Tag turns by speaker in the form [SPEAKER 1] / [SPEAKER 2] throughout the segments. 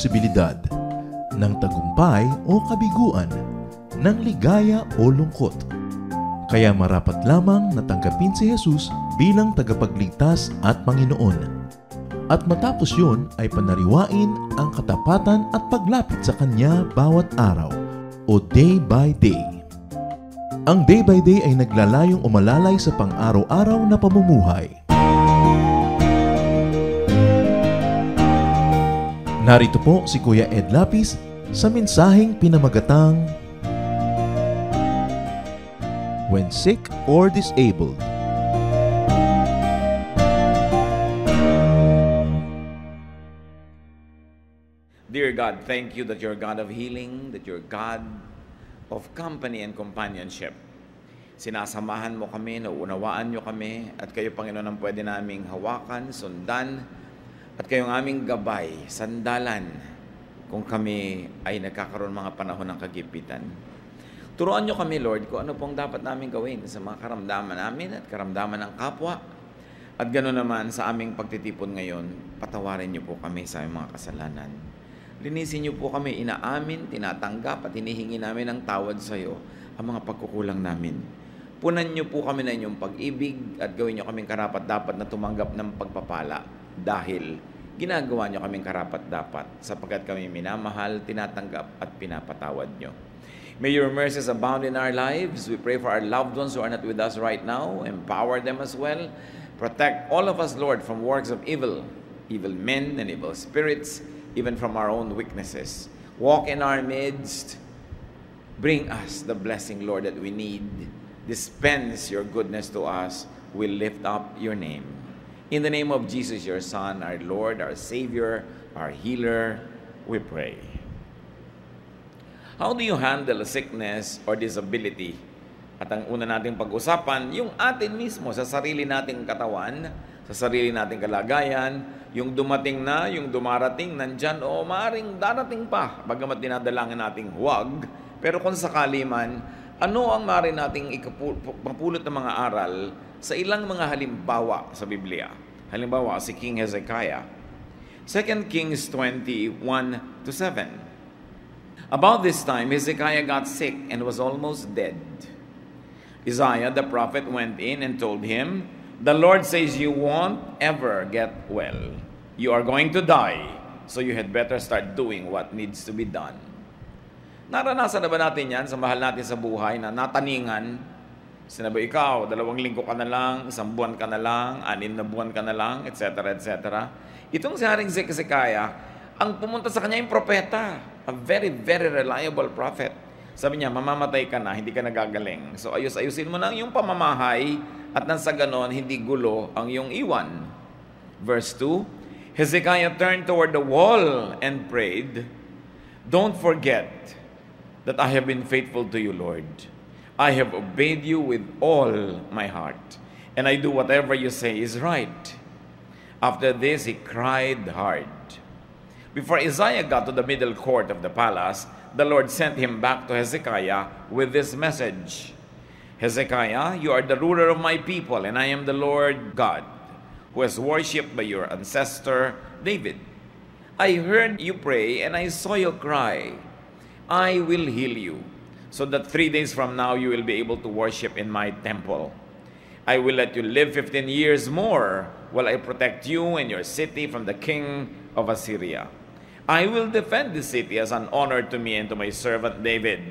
[SPEAKER 1] posibilidad, ng tagumpay o kabiguan, ng ligaya o lungkot. Kaya marapat lamang na tanggapin si Jesus bilang tagapagligtas at Panginoon. At matapos yun ay panariwain ang katapatan at paglapit sa Kanya bawat araw o day by day. Ang day by day ay naglalayong umalalay sa pang-araw-araw na pamumuhay. Narito po si Kuya Ed Lapis sa mensaheng pinamagatang When Sick or Disabled.
[SPEAKER 2] Dear God, thank you that you're God of healing, that you're God of company and companionship. Sinasamahan mo kami, naunawaan nyo kami, at kayo, Panginoon, ang pwede naming hawakan, sundan, at kayong aming gabay, sandalan, kung kami ay nagkakaroon mga panahon ng kagipitan. Turuan nyo kami, Lord, kung ano pong dapat namin gawin sa mga karamdaman namin at karamdaman ng kapwa. At gano'n naman sa aming pagtitipon ngayon, patawarin nyo po kami sa aming mga kasalanan. Linisin niyo po kami, inaamin, tinatanggap at hinihingi namin ng tawad sa iyo ang mga pagkukulang namin. Punan niyo po kami na inyong pag-ibig at gawin niyo kaming karapat-dapat na tumanggap ng pagpapala dahil ginagawa niyo kaming karapat-dapat sapagkat kami minamahal, tinatanggap at pinapatawad niyo. May your mercies abound in our lives. We pray for our loved ones who are not with us right now. Empower them as well. Protect all of us, Lord, from works of evil men and evil spirits, even from our own weaknesses. Walk in our midst. Bring us the blessing, Lord, that we need. Dispense your goodness to us. We lift up your name. In the name of Jesus, your Son, our Lord, our Savior, our Healer, we pray. How do you handle sickness or disability? At ang una nating pag-usapan, yung atin mismo sa sarili nating katawan, sa sarili nating kalagayan, yung dumating na, yung dumarating, nandyan, o maaaring darating pa, bagamat dinadalangin nating huwag. Pero kung sakali man, ano ang maaaring nating mapulot ng mga aral sa ilang mga halimbawa sa Biblia? Halimbawa, si King Hezekiah. 2 Kings 20:1-7. About this time, Hezekiah got sick and was almost dead. Isaiah the prophet went in and told him, "The Lord says you won't ever get well. You are going to die, so you had better start doing what needs to be done." Naranasan na ba natin yan sa mahal natin sa buhay na nataningan? Sinabi, ikaw, 2 linggo ka na lang, 1 buwan ka na lang, 6 na buwan ka na lang, etc., etc. Itong si Haring Hezekiah, ang pumunta sa kanya yung propeta, a very, very reliable prophet. Sabi niya, mamamatay ka na, hindi ka nagagaling. So ayus-ayusin mo na yung pamamahay at nang sa ganon, hindi gulo ang iyong iwan. Verse 2, Hezekiah turned toward the wall and prayed, "Don't forget that I have been faithful to you, Lord. I have obeyed you with all my heart, and I do whatever you say is right." After this, he cried hard. Before Isaiah got to the middle court of the palace, the Lord sent him back to Hezekiah with this message. "Hezekiah, you are the ruler of my people, and I am the Lord God, who was worshipped by your ancestor David. I heard you pray, and I saw you cry. I will heal you, so that 3 days from now you will be able to worship in my temple. I will let you live 15 years more, while I protect you and your city from the king of Assyria. I will defend this city as an honor to me and to my servant David."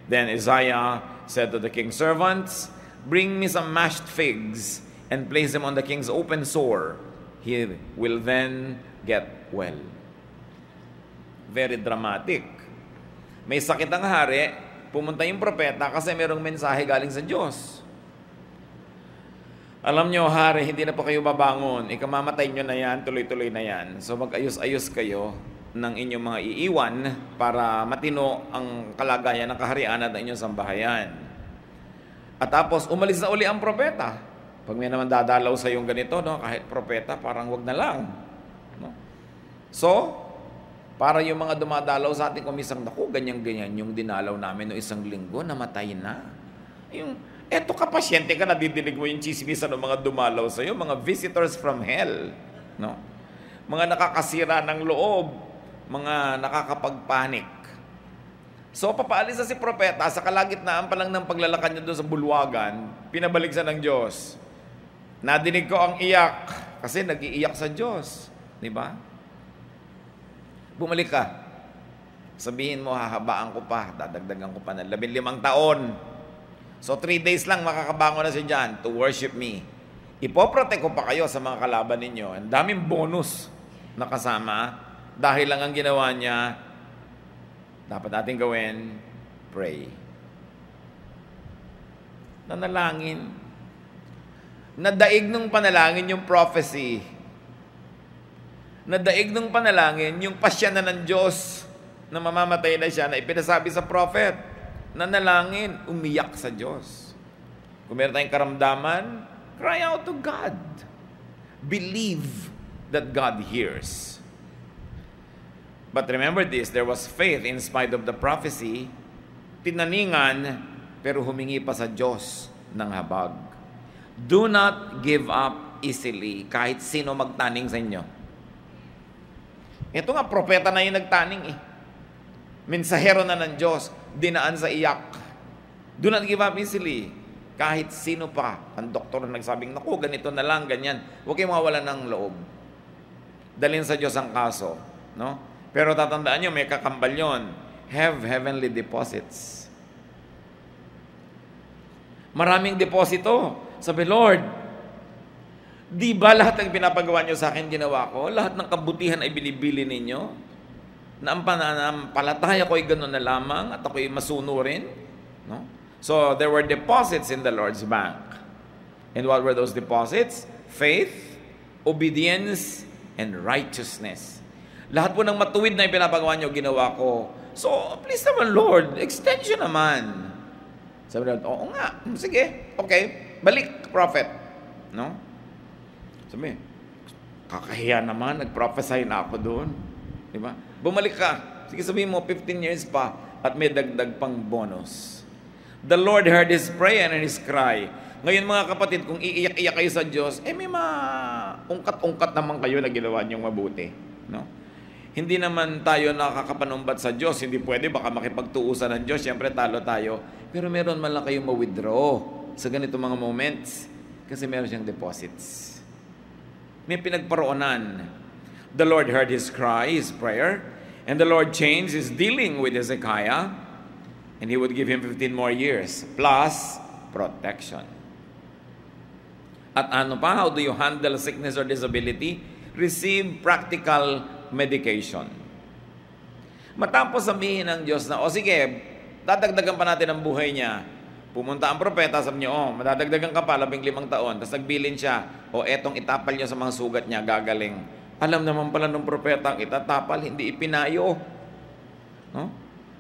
[SPEAKER 2] Then Isaiah said to the king's servants, "Bring me some mashed figs and place them on the king's open sore. He will then get well." Very dramatic. May sakit ang hari, pumunta yung propeta kasi mayroong mensahe galing sa Diyos. Alam nyo, hari, hindi na po kayo babangon. Ikamamatay nyo na yan, tuloy-tuloy na yan. So mag-ayos-ayos kayo ng inyong mga iiwan para matino ang kalagayan ng kaharian at ng inyong sambahayan. At tapos, umalis na uli ang propeta. Pag may naman dadalaw sa yung ganito, no, kahit propeta, parang wag na lang. No? So, para yung mga dumadalaw sa ating kumisang, naku, ganyan-ganyan yung dinalaw namin no 1 linggo, namatay na. Yung, eto ka, pasyente ka, nadidinig mo yung chismisan ng mga dumalaw sa iyo, mga visitors from hell. No? Mga nakakasira ng loob, mga nakakapagpanik. So, papaalis na si propeta, sa kalagitnaan pa lang ng paglalakad niya doon sa bulwagan, pinabalik siya ng Diyos. Nadinig ko ang iyak, kasi nag-iiyak sa Diyos. Di ba? Bumalik ka. Sabihin mo, hahabaan ko pa, dadagdagan ko pa ng 15 taon. So, 3 days lang makakabangon na si John to worship me. Ipoprotect ko pa kayo sa mga kalaban ninyo. Ang daming bonus na kasama. Dahil lang ang ginawa niya, dapat natin gawin, pray. Nanalangin. Nadaig ng panalangin yung prophecy. Nadaig ng panalangin yung pasya na ng Diyos na mamamatay na siya na ipinasabi sa prophet. Nanalangin, umiyak sa Diyos. Kung meron tayong karamdaman, cry out to God. Believe that God hears. But remember this, there was faith in spite of the prophecy. Tinaningan, pero humingi pa sa Diyos ng habag. Do not give up easily kahit sino magtaning sa inyo. Ito nga, propeta na yung nagtaning eh. Mensahero na ng Diyos, dinaan sa iyak. Do not give up easily. Kahit sino pa, ang doktor na nagsabing, naku, ganito na lang, ganyan. Huwag kayong mawalan ng loob. Dalhin sa Diyos ang kaso. No? Pero tatandaan nyo, may kakambal yun. Have heavenly deposits. Maraming deposito. Sabi, Lord, di ba lahat ng pinapagawa nyo sa akin ginawa ko? Lahat ng kabutihan ay binibili ninyo? Na ang pananampalataya ko ay gano'n na lamang at ako ay masunurin? No? So, there were deposits in the Lord's bank. And what were those deposits? Faith, obedience, and righteousness. Lahat po ng matuwid na ipinapagawa nyo, ginawa ko. So, please naman, Lord, extension naman. Sabi natin, oo nga, sige, okay, balik, prophet. No? Sabi, kakahiya naman, nag-prophesy na ako doon. Di ba? Bumalik ka. Sige, sabihin mo, 15 years pa at may dagdag pang bonus. The Lord heard his prayer and his cry. Ngayon mga kapatid, kung iiyak-iyak kayo sa Diyos, may ungkat-ungkat naman kayo na ginawa niyong mabuti. No? Hindi naman tayo nakakapanumbat sa Diyos. Hindi pwede, baka makipagtuusan ng Diyos. Siyempre, talo tayo. Pero meron man lang kayong ma-withdraw sa ganito mga moments kasi meron siyang deposits. May pinagparoonan. The Lord heard his cry, his prayer, and the Lord changed his dealing with Hezekiah, and he would give him 15 more years, plus protection. At ano pa? How do you handle sickness or disability? Receive practical medication. Matapos sabihin ng Diyos na, sige, dadagdagan pa natin ang buhay niya. Pumunta ang propeta, sabi niya, madadagdagan ka pa, 15 taon. Tapos nagbilin siya, etong itapal niya sa mga sugat niya, gagaling. Alam naman pala ng propeta, ang itatapal, hindi ipinayo. No?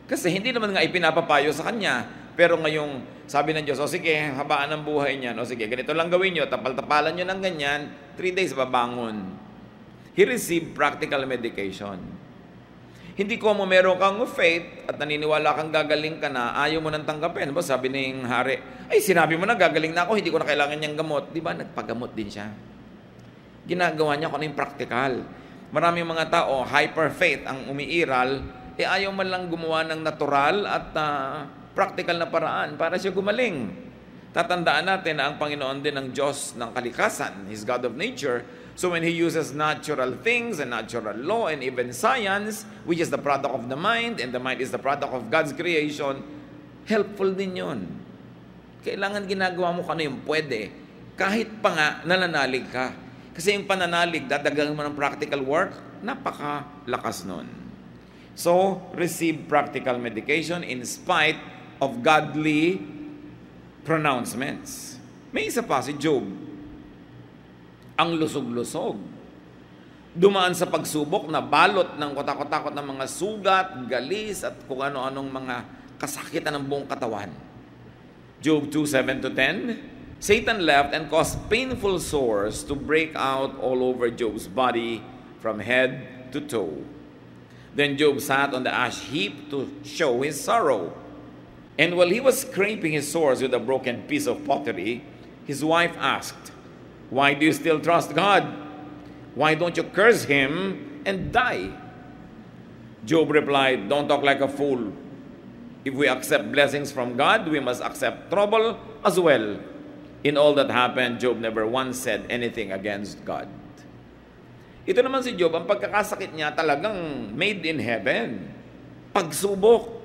[SPEAKER 2] Kasi hindi naman nga ipinapapayo sa kanya. Pero ngayong sabi ng Diyos, sige, habaan ang buhay niya. Sige, ganito lang gawin niyo, tapal-tapalan niyo ng ganyan, 3 days babangon. He received practical medication. Hindi ko mo meron kang faith at naniniwala kang gagaling ka na, ayaw mo nang tanggapin. Diba? Sabi ng hari, sinabi mo na gagaling na ako, hindi ko na kailangan niyang gamot. Diba? Nagpagamot din siya. Ginagawa niya kung ano yung practical. Maraming mga tao, hyper faith ang umiiral, ayaw man lang gumawa ng natural at practical na paraan para siya gumaling. Tatandaan natin na ang Panginoon din ang Diyos ng kalikasan, He's God of nature. So when He uses natural things and natural law and even science, which is the product of the mind, and the mind is the product of God's creation, helpful din yun. Kailangan ginagawa mo kung ano yung pwede. Kahit pa nga, nananalig ka. Kasi yung pananalig, dadagdagan mo ng practical work, napakalakas nun. So, receive practical medication in spite of godly pronouncements. May isa pa si Job. Ang lusog-lusog. Dumaan sa pagsubok na balot ng kotakot-takot ng mga sugat, galis, at kung ano-anong mga kasakitan ng buong katawan. Job 2:7-10, Satan left and caused painful sores to break out all over Job's body from head to toe. Then Job sat on the ash heap to show his sorrow. And while he was scraping his sores with a broken piece of pottery, his wife asked, "Why do you still trust God? Why don't you curse him and die?" Job replied, "Don't talk like a fool. If we accept blessings from God, we must accept trouble as well." In all that happened, Job never once said anything against God. Ito naman si Job, ang pagkakasakit niya talagang made in heaven. Pagsubok.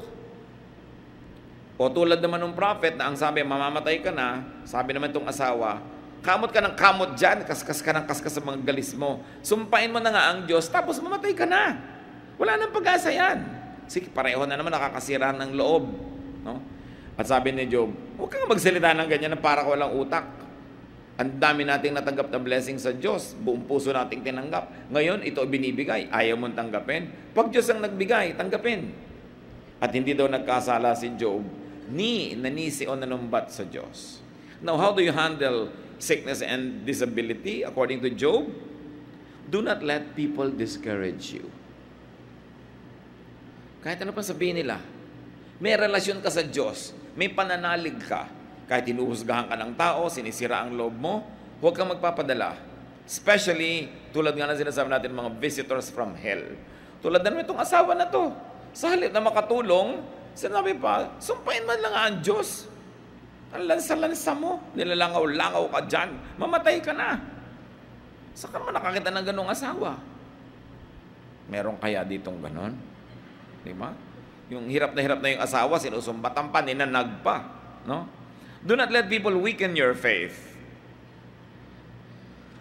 [SPEAKER 2] O tulad naman ng prophet na ang sabi, mamamatay ka na, sabi naman itong asawa, kamot ka ng kamot dyan, kaskas ka ng kaskas sa mga galis mo. Sumpain mo na nga ang Diyos, tapos mamatay ka na. Wala nang pag-asa yan. Sige, pareho na naman nakakasira ng loob. No? At sabi ni Job, huwag kang magsalita ng ganyan na para ko walang utak. Ang dami nating natanggap na blessing sa Diyos, buong puso nating tinanggap. Ngayon, ito binibigay, ayaw mong tanggapin. Pag Diyos ang nagbigay, tanggapin. At hindi daw nagkasala si Job, ni nanisi o nanumbat sa Diyos. Now, how do you handle sickness and disability according to Job? Do not let people discourage you. Kahit ano pa sabihin nila, may relasyon ka sa Diyos, may pananalig ka, kahit hinuhusgahan ka ng tao, sinisira ang loob mo, huwag kang magpapadala. Especially, tulad nga na sinasabi natin, mga visitors from hell. Tulad na naman itong asawa na to. Sa halip na makatulong, sinabi pa, sumpain man lang ang Diyos. Ang lansa-lansa mo, nilalangaw-langaw ka dyan, mamatay ka na. Saan ka naman nakakita ng ganong asawa? Meron kaya ditong ganon? Di ba? Yung hirap na yung asawa, sinusumbatan pa, ninanag pa. No? Do not let people weaken your faith.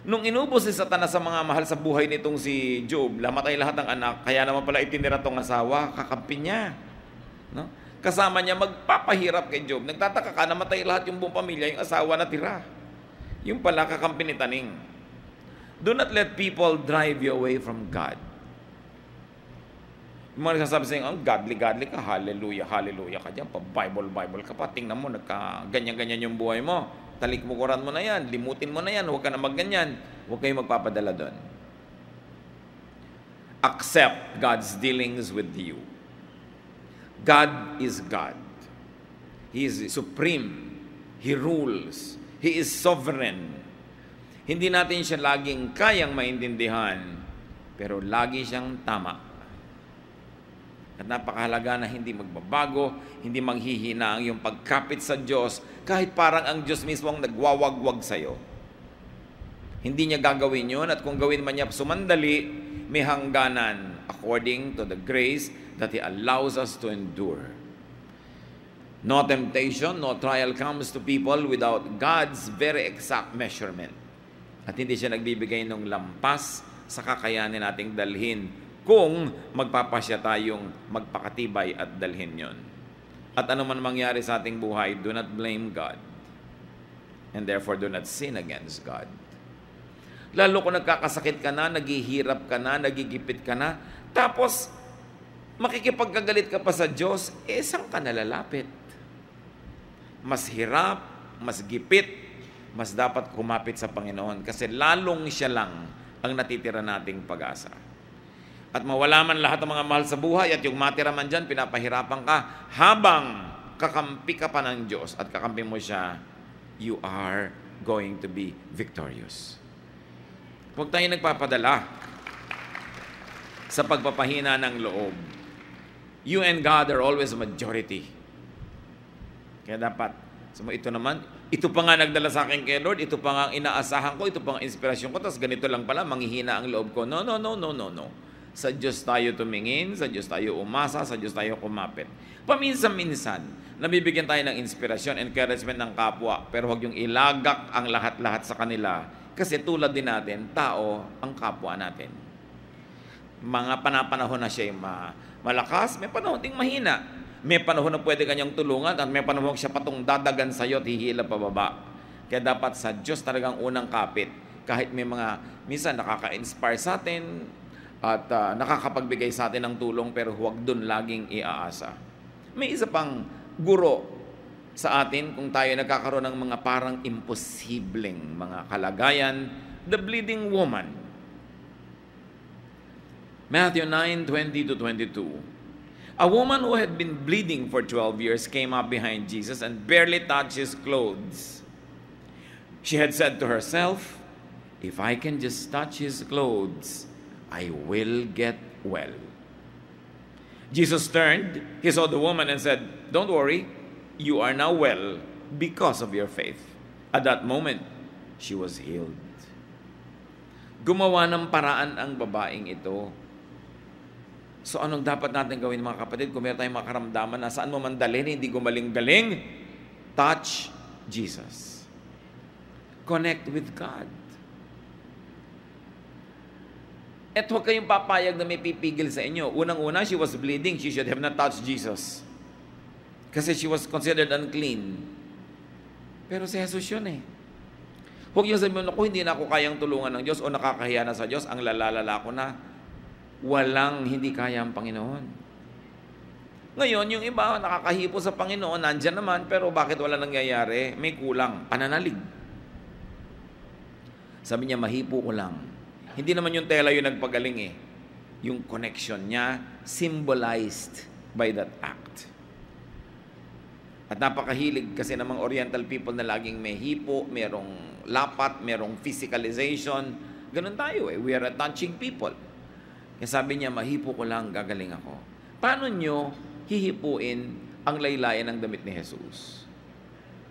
[SPEAKER 2] Nung inubos si Satanas sa mga mahal sa buhay nitong si Job, lamatay lahat ng anak, kaya naman pala itinira tong asawa, kakampi niya. No? Kasama niya magpapahirap kay Job. Nagtataka ka, namatay lahat yung buong pamilya, yung asawa na tira. Yung pala kakampi ni Taning. Do not let people drive you away from God. Yung mga nagsasabi sa'yo, godly ka, hallelujah ka dyan, pa-Bible ka pa, tingnan mo, ganyan-ganyan yung buhay mo, talikmukuran mo na yan, limutin mo na yan, huwag ka na magganyan, huwag kayong magpapadala doon. Accept God's dealings with you. God is God. He is supreme. He rules. He is sovereign. Hindi natin siya laging kayang maintindihan, pero lagi siyang tama. At napakahalaga na hindi magbabago, hindi manghihina ang iyong pagkapit sa Diyos, kahit parang ang Diyos mismo ang nagwawagwag sa iyo. Hindi niya gagawin yun, at kung gawin man niya sumandali, may hangganan according to the grace that He allows us to endure. No temptation, no trial comes to people without God's very exact measurement. At hindi siya nagbibigay ng lampas sa kakayanin nating dalhin kung magpapasya tayong magpakatibay at dalhin yon. At ano man mangyari sa ating buhay, do not blame God. And therefore, do not sin against God. Lalo kung nagkakasakit ka na, naghihirap ka na, nagigipit ka na, tapos makikipagkagalit ka pa sa Diyos, saan ka nalalapit? Mas hirap, mas gipit, mas dapat kumapit sa Panginoon kasi lalong siya lang ang natitira nating pag-asa. At mawala man lahat ng mga mahal sa buhay at yung matira man dyan, pinapahirapan ka habang kakampi ka pa ng Diyos at kakampi mo siya, you are going to be victorious. Huwag tayo nagpapadala sa pagpapahina ng loob. You and God are always a majority. Kaya dapat, ito naman, ito pa nga nagdala sa akin kay Lord, ito pa nga ang inaasahan ko, ito pa nga ang inspirasyon ko, tapos ganito lang pala, manghihina ang loob ko. No. Sa Diyos tayo tumingin, sa Diyos tayo umasa, sa Diyos tayo kumapit. Paminsan-minsan, nabibigyan tayo ng inspirasyon, encouragement ng kapwa, pero huwag yung ilagak ang lahat-lahat sa kanila. Kasi tulad din natin, tao ang kapwa natin. Mga panahon na siya malakas, may panahon ding mahina. May panahon na pwede kanyang tulungan at may panahon siya patong dadagan sa iyo at hihila pababa. Kaya dapat sa Diyos talagang unang kapit. Kahit may mga, minsan nakaka-inspire sa atin, at nakakapagbigay sa atin ng tulong, pero huwag dun laging iaasa. May isa pang guro sa atin kung tayo nagkakaroon ng mga parang imposibleng mga kalagayan, the bleeding woman. Matthew 9:20-22. A woman who had been bleeding for 12 years came up behind Jesus and barely touched his clothes. She had said to herself, "If I can just touch his clothes, I will get well." Jesus turned, he saw the woman and said, "Don't worry, you are now well because of your faith." At that moment, she was healed. Gumawa ng paraan ang babaeng ito. So anong dapat natin gawin, mga kapatid? Kung meron tayong makaramdaman na saan mo man dalhin, hindi gumaling-galing, touch Jesus. Connect with God. At huwag kayong papayag na may pipigil sa inyo. Unang-una, she was bleeding. She should have not touched Jesus. Kasi she was considered unclean. Pero si Jesus yun eh. Huwag yung sabihin, ako hindi na ako kayang tulungan ng Diyos o nakakahiya na sa Diyos, ang lalala ko na. Walang hindi kaya ang Panginoon. Ngayon, yung iba nakakahipo sa Panginoon, nandyan naman, pero bakit wala nangyayari? May kulang, pananalig. Sabi niya, mahipo ko lang. Hindi naman yung tela yung nagpagaling eh. Yung connection niya symbolized by that act. At napakahilig kasi ng mga Oriental people na laging may hipo, merong lapat, merong physicalization. Ganun tayo eh. We are a touching people. Kaya sabi niya, mahipo ko lang, gagaling ako. Paano nyo hihipuin ang laylayan ng damit ni Jesus?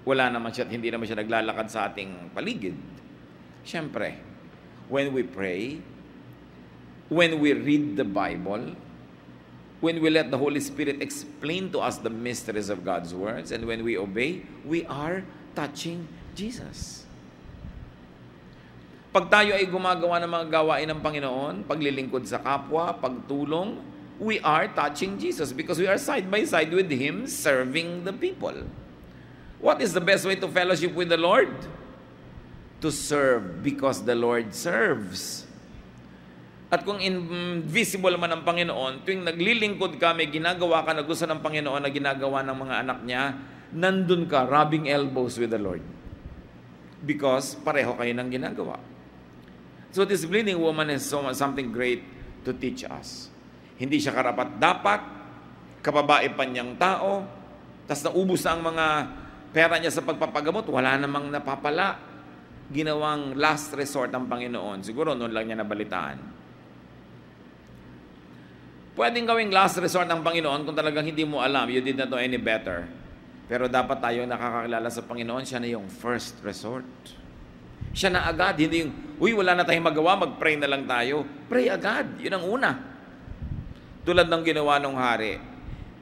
[SPEAKER 2] Wala naman siya, hindi naman siya naglalakad sa ating paligid. Siyempre, when we pray, when we read the Bible, when we let the Holy Spirit explain to us the mysteries of God's words, and when we obey, we are touching Jesus. Pag tayo ay gumagawa ng mga gawain ng Panginoon, paglilingkod sa kapwa, pagtulong, we are touching Jesus because we are side by side with Him serving the people. What is the best way to fellowship with the Lord? To serve because the Lord serves. At kung invisible man ang Panginoon, tuwing naglilingkod ka, may ginagawa ka na gusto ng Panginoon na ginagawa ng mga anak niya, nandun ka, rubbing elbows with the Lord. Because pareho kayo ng ginagawa. So this bleeding woman has something great to teach us. Hindi siya karapat-dapat, kababae pa niyang tao, tas naubos na ang mga pera niya sa pagpapagamot, wala namang napapala. Ginawang last resort ng Panginoon. Siguro noon lang niya nabalitaan. Pwedeng gawing last resort ng Panginoon kung talagang hindi mo alam, you did not know any better. Pero dapat tayo nakakakilala sa Panginoon, siya na yung first resort. Siya na agad, hindi yung, wala na tayong magawa, mag-pray na lang tayo. Pray agad, yun ang una. Tulad ng ginawa ng hari.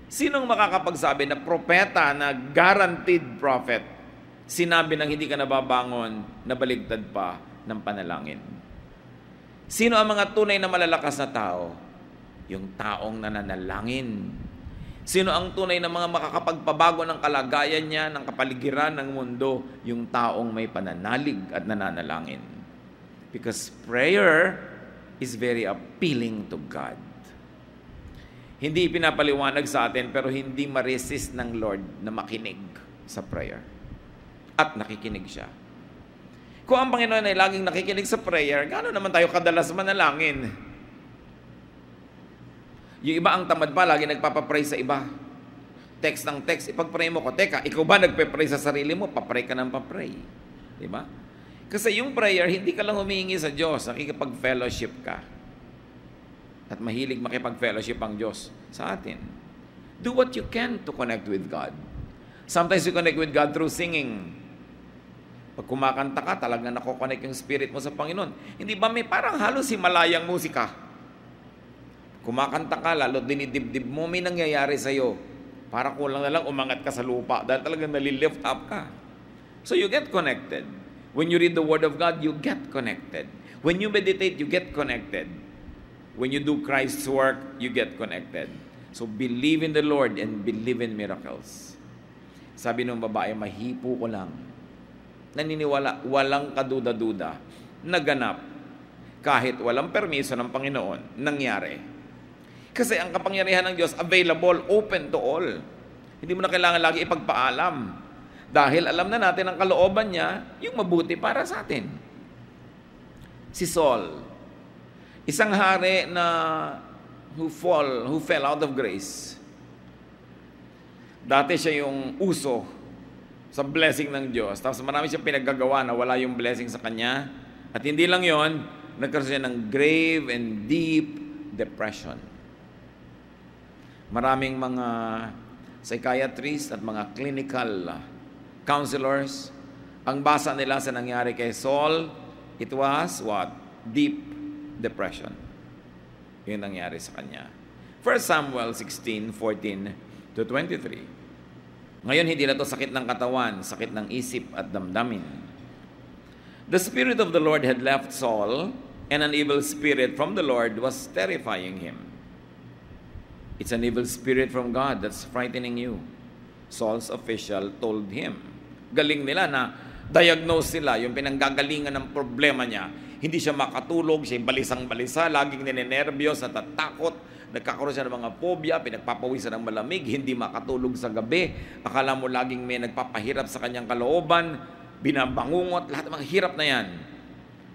[SPEAKER 2] Sinong makakapagsabi na propeta, na guaranteed prophet, sinabi ng hindi ka nababangon, nabaligtad pa ng panalangin? Sino ang mga tunay na malalakas na tao? Yung taong nananalangin. Sino ang tunay na mga makakapagpabago ng kalagayan niya, ng kapaligiran ng mundo? Yung taong may pananalig at nananalangin. Because prayer is very appealing to God. Hindi pinapaliwanag sa atin, pero hindi ma-resist ng Lord na makinig sa prayer. At nakikinig siya. Kung ang Panginoon ay laging nakikinig sa prayer, gaano naman tayo kadalas manalangin? Yung iba ang tamad pa, lagi nagpapapray sa iba. Text ng text, ipag-pray mo ko. Teka, ikaw ba nagpe-pray sa sarili mo? Papray ka ng papray. Diba? Kasi yung prayer, hindi ka lang humihingi sa Diyos, nakikipag-fellowship ka. At mahilig makipag-fellowship ang Diyos sa atin. Do what you can to connect with God. Sometimes you connect with God through singing. Pag kumakanta ka, talagang nakokonect yung spirit mo sa Panginoon. Hindi ba may parang halos himalayang musika? Kumakanta ka, lalo dinidibdib mo, may nangyayari sa'yo. Para kulang na lang umangat ka sa lupa dahil talagang nalilift up ka. So you get connected. When you read the Word of God, you get connected. When you meditate, you get connected. When you do Christ's work, you get connected. So believe in the Lord and believe in miracles. Sabi ng babae, mahipo ko lang. Naniniwala, walang kaduda-duda. Naganap. Kahit walang permiso ng Panginoon, nangyari. Kasi ang kapangyarihan ng Diyos, available, open to all. Hindi mo na kailangan lagi ipagpaalam. Dahil alam na natin ang kalooban niya, yung mabuti para sa atin. Si Saul, isang hari na who fell out of grace. Dati siya yung uso sa blessing ng Diyos. Tapos marami siyang pinaggagawa na wala yung blessing sa kanya. At hindi lang yon, nagkaroon siya ng grave and deep depression. Maraming mga psychiatrists at mga clinical counselors, ang basa nila sa nangyari kay Saul, it was what? Deep depression. Yun nangyari sa kanya. 1 Samuel 16:14 to 23. Ngayon, hindi na to sakit ng katawan, sakit ng isip at damdamin. The Spirit of the Lord had left Saul, and an evil spirit from the Lord was terrifying him. It's an evil spirit from God that's frightening you. Saul's official told him. Galing nila na diagnose sila, yung pinanggagalingan ng problema niya. Hindi siya makatulog, siya balisang-balisa, laging ninenervyos, natatakot, nagkakaroon siya ng mga phobia, pinagpapawisan ng malamig, hindi makatulog sa gabi, akala mo laging may nagpapahirap sa kanyang kalooban, binabangungot, lahat ng mga hirap na yan.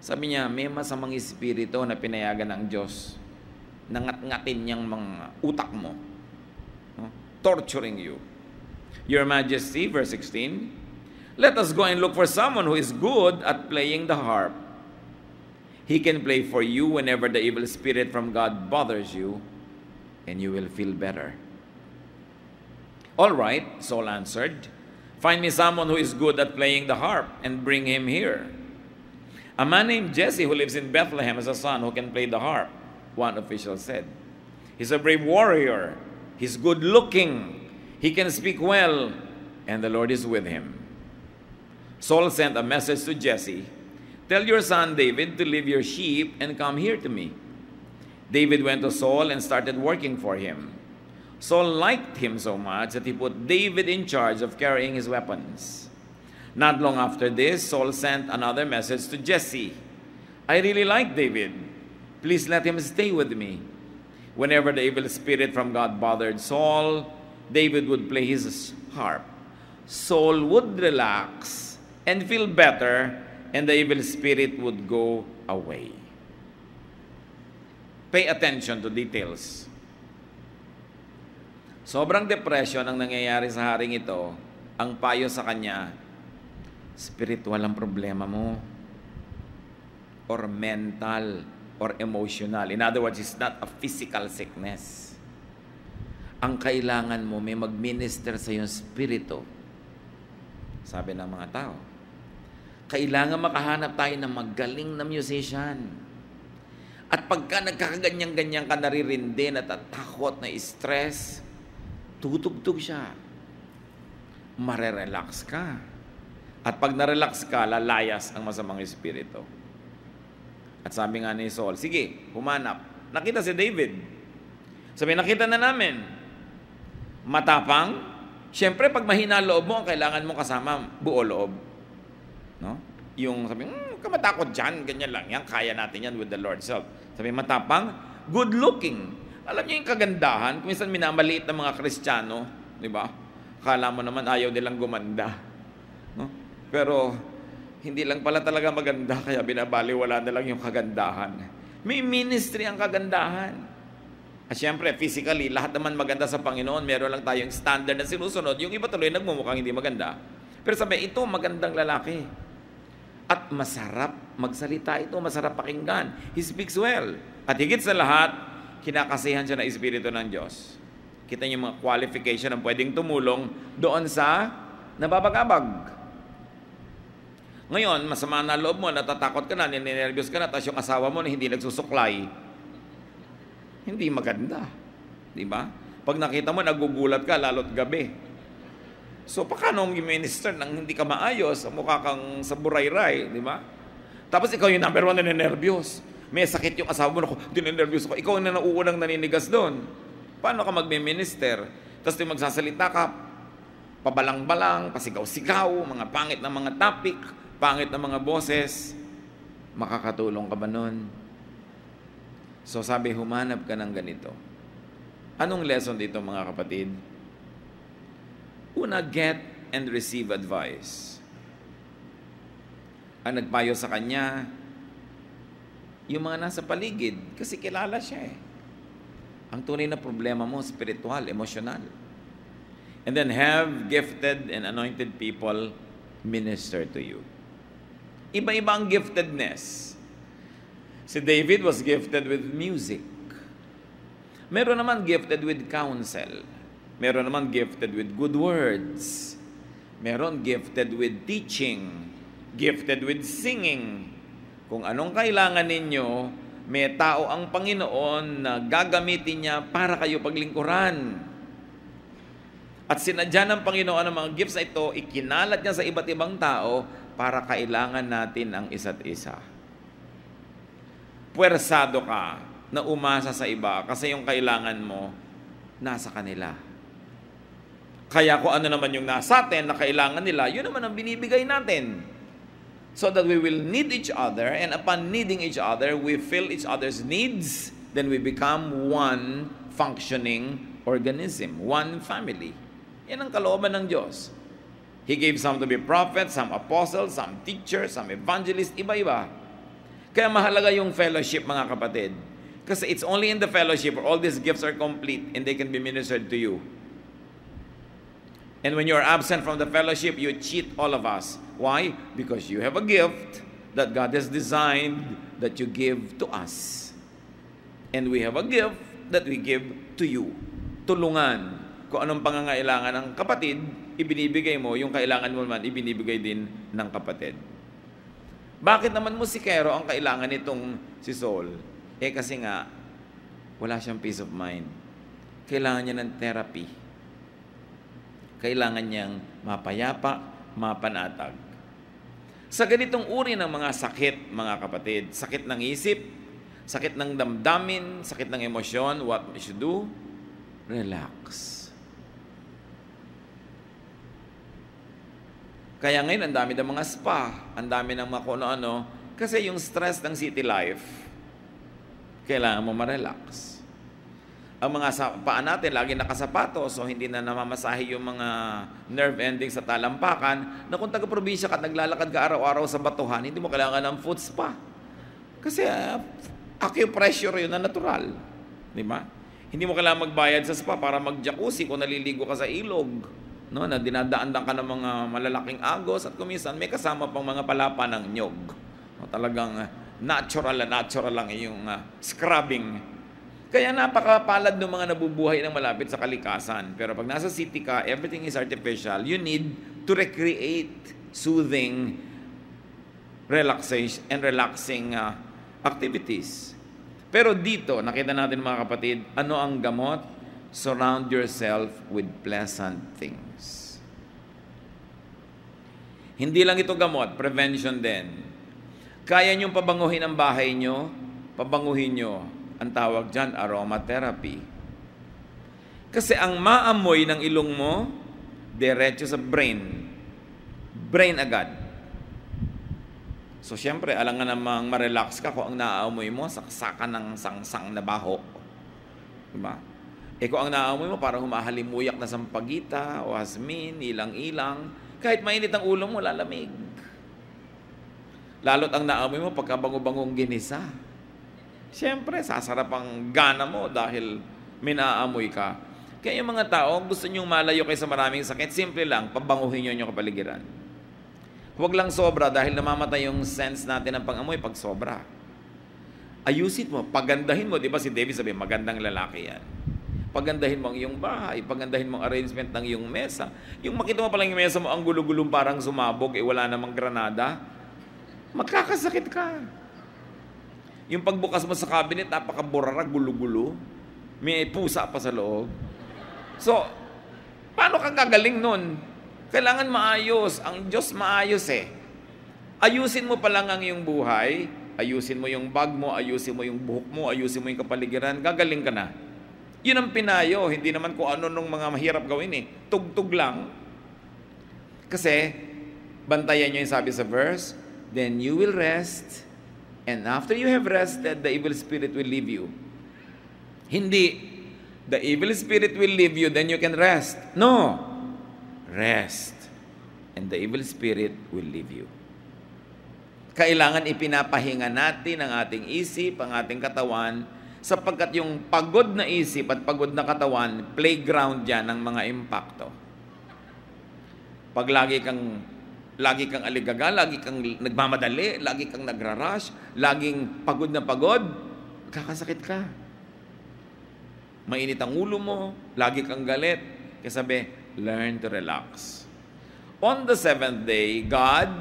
[SPEAKER 2] Sabi niya, may masamang espiritu na pinayagan ng Diyos, nangat-ngatin niyang mga utak mo, no? Torturing you. Your Majesty, verse 16, let us go and look for someone who is good at playing the harp. He can play for you whenever the evil spirit from God bothers you, and you will feel better. All right, Saul answered, find me someone who is good at playing the harp and bring him here. A man named Jesse who lives in Bethlehem has a son who can play the harp, one official said. He's a brave warrior. He's good looking. He can speak well, and the Lord is with him. Saul sent a message to Jesse, tell your son David to leave your sheep and come here to me. David went to Saul and started working for him. Saul liked him so much that he put David in charge of carrying his weapons. Not long after this, Saul sent another message to Jesse. I really like David. Please let him stay with me. Whenever the evil spirit from God bothered Saul, David would play his harp. Saul would relax and feel better, and the evil spirit would go away. Pay attention to details. Sobrang depression ang nangyayari sa haring ito. Ang payo sa kanya, spiritual ang problema mo, or mental, or emotional. In other words, it's not a physical sickness. Ang kailangan mo, may mag-minister sa iyong spirito. Sabi ng mga tao. Kailangan makahanap tayo ng magaling na musician. At pagka nagkakaganyan-ganyan ka, naririndi, natatakot, na stress, tutugtog siya. Marerelax ka. At pag narelax ka, lalayas ang masamang espiritu. At sabi nga ni Saul, sige, humanap. Nakita si David. Sabi, nakita na namin. Matapang. Siyempre, pag mahina loob mo, kailangan mo kasama buo loob. No? Yung sabi, huwag ka matakot dyan, ganyan lang yan, kaya natin yan with the Lord's help. Sabi, matapang, good looking. Alam niyo yung kagandahan, kung minsan minamaliit ng mga Kristiyano, di ba? Akala mo naman ayaw nilang gumanda. No? Pero, hindi lang pala talaga maganda, kaya binabaliwala na lang yung kagandahan. May ministry ang kagandahan. At syempre, physically, lahat naman maganda sa Panginoon, meron lang tayong standard na sinusunod, yung iba tuloy nagmumukhang hindi maganda. Pero sabi, ito magandang lalaki. At masarap magsalita ito, masarap pakinggan. He speaks well. At higit sa lahat, kinakasihan siya ng Espiritu ng Diyos. Kita niyo mga qualification na pwedeng tumulong doon sa nababagabag. Ngayon, masama na loob mo, natatakot ka na, ninenervyos ka na, tapos yung asawa mo na hindi nagsusuklay. Hindi maganda. Di ba? Pag nakita mo, nagugulat ka, lalo't gabi. So, paano ang minister nang hindi ka maayos, mukha kang sa burayray, di ba? Tapos ikaw yung number one na ninenervyos. May sakit yung asawa mo, ako, dinenervyos ko. Ikaw na nauunang naninigas doon. Paano ka magme-minister? Tapos yung magsasalita ka, pabalang-balang, pasigaw-sigaw, mga pangit na mga topic, pangit na mga boses. Makakatulong ka ba nun? So sabi, humanap ka ng ganito. Anong lesson dito mga kapatid? Una, get and receive advice. Ang nagpayo sa kanya, yung mga nasa paligid, kasi kilala siya eh. Ang tunay na problema mo, spiritual, emotional. And then have gifted and anointed people minister to you. Iba-iba ang giftedness. Si David was gifted with music. Meron naman gifted with counsel. Meron naman gifted with good words. Meron gifted with teaching. Gifted with singing. Kung anong kailangan ninyo, may tao ang Panginoon na gagamitin niya para kayo paglingkuran. At sinadya ng Panginoon ang mga gifts na ito, ikinalat niya sa iba't ibang tao para kailangan natin ang isa't isa. Puwersado ka na umasa sa iba kasi yung kailangan mo nasa kanila. Kaya kung ano naman yung nasa atin na kailangan nila, yun naman ang binibigay natin. So that we will need each other, and upon needing each other, we fill each other's needs, then we become one functioning organism, one family. Yan ang kalooban ng Diyos. He gave some to be prophets, some apostles, some teachers, some evangelists, iba-iba. Kaya mahalaga yung fellowship, mga kapatid. Kasi it's only in the fellowship where all these gifts are complete and they can be ministered to you. And when you're absent from the fellowship, you cheat all of us. Why? Because you have a gift that God has designed that you give to us. And we have a gift that we give to you. Tulungan. Kung anong pangangailangan ng kapatid, ibinibigay mo. Yung kailangan mo naman, ibinibigay din ng kapatid. Bakit naman musikero ang kailangan nitong si Saul? Kasi nga, wala siyang peace of mind. Kailangan niya ng therapy. Kailangan niyang mapayapa, mapanatag. Sa ganitong uri ng mga sakit, mga kapatid, sakit ng isip, sakit ng damdamin, sakit ng emosyon, what we should do? Relax. Kaya ngayon, ang dami ng mga spa, ang dami ng mga kung ano, kasi yung stress ng city life, kailangan mo ma-relax. Ang mga paa natin, lagi nakasapato, so hindi na namamasahe yung mga nerve endings sa talampakan, na kung taga-probinsya ka at naglalakad ka araw-araw sa batuhan, hindi mo kailangan ng foot spa. Kasi acupressure yun na natural. Di ba? Hindi mo kailangan magbayad sa spa para mag-jacuzzi kung naliligo ka sa ilog. No, na dinadaan-daan ka ng mga malalaking agos at kuminsan may kasama pang mga palapa ng nyog. No, talagang natural lang yung scrubbing. Kaya napakapalad ng mga nabubuhay ng malapit sa kalikasan. Pero pag nasa city ka, everything is artificial. You need to recreate soothing, relaxation, and relaxing activities. Pero dito, nakita natin mga kapatid, ano ang gamot? Surround yourself with pleasant things. Hindi lang ito gamot, prevention din. Kaya niyong pabanguhin ang bahay niyo, pabanguhin niyo. Ang tawag dyan, aromatherapy. Kasi ang maamoy ng ilong mo, diretso sa brain. Brain agad. So, syempre, alangan namang ma-relax ka kung ang naaamoy mo, saksakan ng sangsang na baho. Diba? Kung ang naamoy mo, parang humahalimuyak na sampagita, o hasmin, ilang-ilang, kahit mainit ang ulo mo, lalamig. Lalo't ang naamoy mo, pagkabango-bangong ginisa. Siyempre, sasarap ang gana mo dahil may naaamoy ka. Kaya yung mga tao, gusto nyong malayo kayo sa maraming sakit, simple lang, pabanguhin nyo yung kapaligiran. Huwag lang sobra dahil namamatay yung sense natin ng pang-amoy pag sobra. Ayusin mo, pagandahin mo. Di ba si David sabi, magandang lalaki yan. Pagandahin mo ang iyong bahay, pagandahin mo ang arrangement ng iyong mesa. Yung makita mo palang yung mesa mo, ang gulo-gulong parang sumabog, wala namang granada, magkakasakit ka. Yung pagbukas mo sa cabinet, napakaburara, gulo-gulo, may pusa pa sa loob. So, paano ka gagaling nun? Kailangan maayos. Ang Diyos maayos eh. Ayusin mo pa lang ang iyong buhay, ayusin mo yung bag mo, ayusin mo yung buhok mo, ayusin mo yung kapaligiran, gagaling ka na. Yun ang pinayo, hindi naman kung ano nung mga mahirap gawin eh. Tugtog lang. Kasi, bantayan nyo yung sabi sa verse, then you will rest, and after you have rested, the evil spirit will leave you. Hindi, the evil spirit will leave you, then you can rest. No, rest, and the evil spirit will leave you. Kailangan ipinapahinga natin ang ating isip, ang ating katawan, sapagkat yung pagod na isip at pagod na katawan, playground yan ng mga impacto. Pag lagi kang aligaga, lagi kang nagmamadali, lagi kang nagrarush, laging pagod na pagod, kakasakit ka. mainit ang ulo mo, lagi kang galit. Kaya sabi, learn to relax. On the seventh day, God